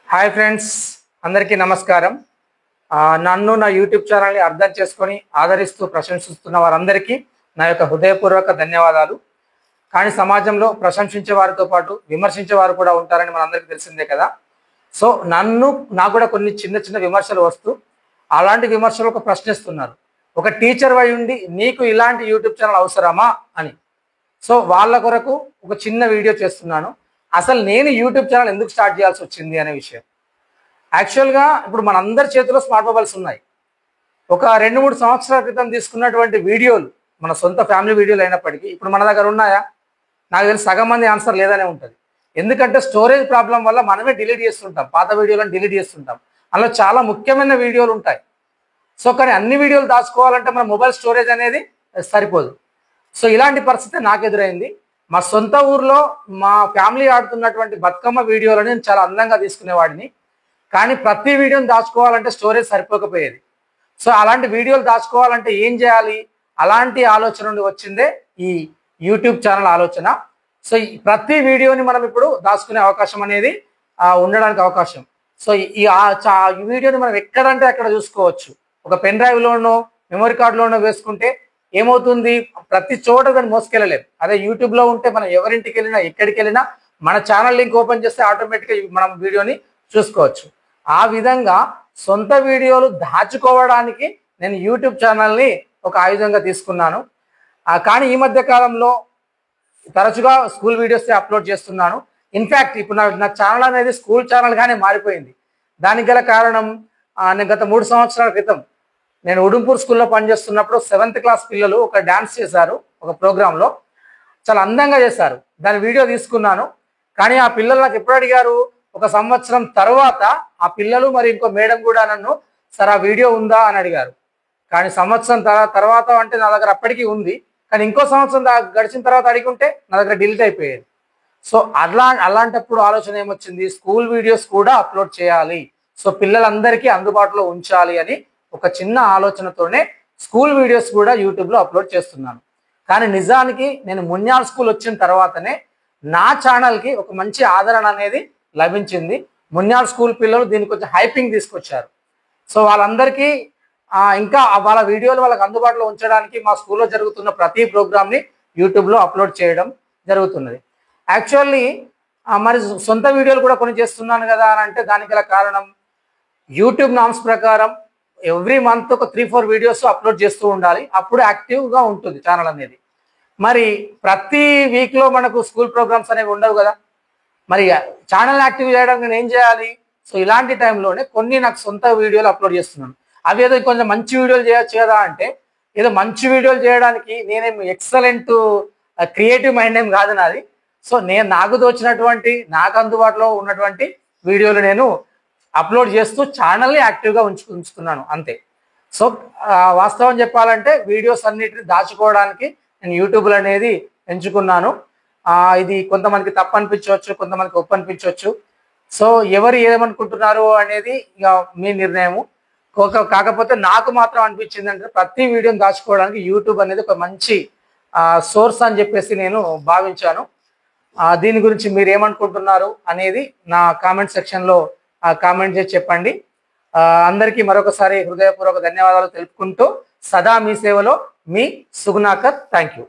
Hi friends, అందరికీ నమస్కారం. నన్ను నా యూట్యూబ్ ఛానల్ని అర్థం చేసుకొని ఆదరిస్తూ ప్రశంసిస్తున్న వారందరికీ నా యొక్క హృదయపూర్వక ధన్యవాదాలు. కానీ సమాజంలో ప్రశంసించే వారితో పాటు విమర్శించే వారు కూడా ఉంటారని మనందరికీ తెలిసిందే కదా. సో నాకు కూడా కొన్ని చిన్న చిన్న విమర్శలు వస్తూ అలాంటి విమర్శలు ప్రశ్నిస్తున్నారు. ఒక టీచర్ అయి ఉండి నీకు ఇలాంటి యూట్యూబ్ ఛానల్ అవసరమా అని. సో వాళ్ళ కొరకు ఒక చిన్న వీడియో చేస్తున్నాను. అసలు నేను యూట్యూబ్ ఛానల్ ఎందుకు స్టార్ట్ చేయాల్సి వచ్చింది అనే విషయం. యాక్చువల్గా ఇప్పుడు మనందరి చేతిలో స్మార్ట్ మొబైల్స్ ఉన్నాయి. ఒక 2-3 సంవత్సరాల క్రితం తీసుకున్నటువంటి వీడియోలు మన సొంత ఫ్యామిలీ వీడియోలు అయినప్పటికీ ఇప్పుడు మన దగ్గర ఉన్నాయా? నాకు తెలిసి సగం మంది ఆన్సర్ లేదనే ఉంటుంది. ఎందుకంటే స్టోరేజ్ ప్రాబ్లం వల్ల మనమే డిలీట్ చేస్తుంటాం, పాత వీడియోలను డిలీట్ చేస్తుంటాం. అందులో చాలా ముఖ్యమైన వీడియోలు ఉంటాయి. సో కానీ అన్ని వీడియోలు దాచుకోవాలంటే మన మొబైల్ స్టోరేజ్ అనేది సరిపోదు. సో ఇలాంటి పరిస్థితి నాకు ఎదురైంది. మా సొంత ఊర్లో మా ఫ్యామిలీ ఆడుతున్నటువంటి బతుకమ్మ వీడియోలను నేను చాలా అందంగా తీసుకునేవాడిని. కానీ ప్రతి వీడియోని దాచుకోవాలంటే స్టోరేజ్ సరిపోకపోయేది. సో అలాంటి వీడియోలు దాచుకోవాలంటే ఏం చేయాలి? అలాంటి ఆలోచన నుండి వచ్చిందే ఈ యూట్యూబ్ ఛానల్ ఆలోచన. సో ప్రతి వీడియోని మనం ఇప్పుడు దాచుకునే అవకాశం అనేది ఉండడానికి అవకాశం. సో ఈ వీడియోని మనం ఎక్కడంటే అక్కడ చూసుకోవచ్చు. ఒక పెన్ డ్రైవ్లోనో మెమరీ కార్డులోనో వేసుకుంటే ఏమవుతుంది? ప్రతి చోట దాన్ని మోసుకెళ్ళలేము. అదే యూట్యూబ్లో ఉంటే మనం ఎవరింటికి వెళ్ళినా ఎక్కడికి వెళ్ళినా మన ఛానల్ లింక్ ఓపెన్ చేస్తే ఆటోమేటిక్గా మనం వీడియోని చూసుకోవచ్చు. ఆ విధంగా సొంత వీడియోలు దాచుకోవడానికి నేను యూట్యూబ్ ఛానల్ని ఒక ఆయుధంగా తీసుకున్నాను. కానీ ఈ మధ్య కాలంలో తరచుగా స్కూల్ వీడియోస్ అప్లోడ్ చేస్తున్నాను. ఇన్ఫ్యాక్ట్ ఇప్పుడు నా ఛానల్ అనేది స్కూల్ ఛానల్గానే మారిపోయింది. దానికి గల కారణం నేను గత 3 సంవత్సరాల క్రితం నేను ఉడుంపూర్ స్కూల్లో పనిచేస్తున్నప్పుడు 7th క్లాస్ పిల్లలు ఒక డ్యాన్స్ చేశారు. ఒక ప్రోగ్రాంలో చాలా అందంగా చేశారు. దాని వీడియో తీసుకున్నాను. కానీ ఆ పిల్లలు నాకు ఎప్పుడు అడిగారు, ఒక సంవత్సరం తర్వాత ఆ పిల్లలు మరి ఇంకో మేడం కూడా నన్ను సార్ ఆ వీడియో ఉందా అని అడిగారు. కానీ సంవత్సరం తర్వాత అంటే నా దగ్గర అప్పటికీ ఉంది. కానీ ఇంకో సంవత్సరం గడిచిన తర్వాత అడిగుంటే నా దగ్గర డిలీట్ అయిపోయేది. సో అలాంటప్పుడు ఆలోచన ఏమొచ్చింది, స్కూల్ వీడియోస్ కూడా అప్లోడ్ చేయాలి, సో పిల్లలందరికీ అందుబాటులో ఉంచాలి అని ఒక చిన్న ఆలోచనతోనే స్కూల్ వీడియోస్ కూడా యూట్యూబ్లో అప్లోడ్ చేస్తున్నాను. కానీ నిజానికి నేను మున్యాల్ స్కూల్ వచ్చిన తర్వాతనే నా ఛానల్కి ఒక మంచి ఆదరణ అనేది లభించింది. మున్యాల్ స్కూల్ పిల్లలు దీనికి కొంచెం హైపింగ్ తీసుకొచ్చారు. సో వాళ్ళందరికీ ఇంకా వాళ్ళ వీడియోలు వాళ్ళకి అందుబాటులో ఉంచడానికి మా స్కూల్లో జరుగుతున్న ప్రతి ప్రోగ్రామ్ని యూట్యూబ్లో అప్లోడ్ చేయడం జరుగుతున్నది. యాక్చువల్లీ మరి సొంత వీడియోలు కూడా కొన్ని చేస్తున్నాను కదా అని అంటే దానికి గల కారణం యూట్యూబ్ నామ్స్ ప్రకారం ఎవ్రీ మంత్ ఒక 3-4 వీడియోస్ అప్లోడ్ చేస్తూ ఉండాలి. అప్పుడు యాక్టివ్గా ఉంటుంది ఛానల్ అనేది. మరి ప్రతి వీక్లో మనకు స్కూల్ ప్రోగ్రామ్స్ అనేవి ఉండవు కదా. మరి ఛానల్ యాక్టివ్ చేయడానికి నేను ఏం చేయాలి? సో ఇలాంటి టైంలోనే కొన్ని నాకు సొంత వీడియోలు అప్లోడ్ చేస్తున్నాను. అవి ఏదో కొంచెం మంచి వీడియోలు చేయొచ్చు కదా అంటే, ఏదో మంచి వీడియోలు చేయడానికి నేనేం ఎక్సలెంట్ క్రియేటివ్ మైండ్ ఏం కాదు నాది. సో నాకు తోచినటువంటి నాకు అందుబాటులో ఉన్నటువంటి వీడియోలు నేను అప్లోడ్ చేస్తూ ఛానల్ని యాక్టివ్గా ఉంచుతున్నాను అంతే. సో వాస్తవం చెప్పాలంటే వీడియోస్ అన్నిటిని దాచుకోవడానికి నేను యూట్యూబ్లో అనేది ఎంచుకున్నాను. ఇది కొంతమందికి తప్పు అనిపించవచ్చు, కొంతమందికి ఒప్పు అనిపించవచ్చు. సో ఎవరు ఏమనుకుంటున్నారు అనేది ఇక మీ నిర్ణయము. కాకపోతే నాకు మాత్రం అనిపించింది అంటే ప్రతి వీడియోని దాచుకోవడానికి యూట్యూబ్ అనేది ఒక మంచి సోర్స్ అని చెప్పేసి నేను భావించాను. దీని గురించి మీరు ఏమనుకుంటున్నారు అనేది నా కామెంట్ సెక్షన్లో కామెంట్ చేసి చెప్పండి. అందరికీ మరొకసారి హృదయపూర్వక ధన్యవాదాలు తెలుపుకుంటూ సదా మీ సేవలో మీ సుగుణాకర్. Thank you.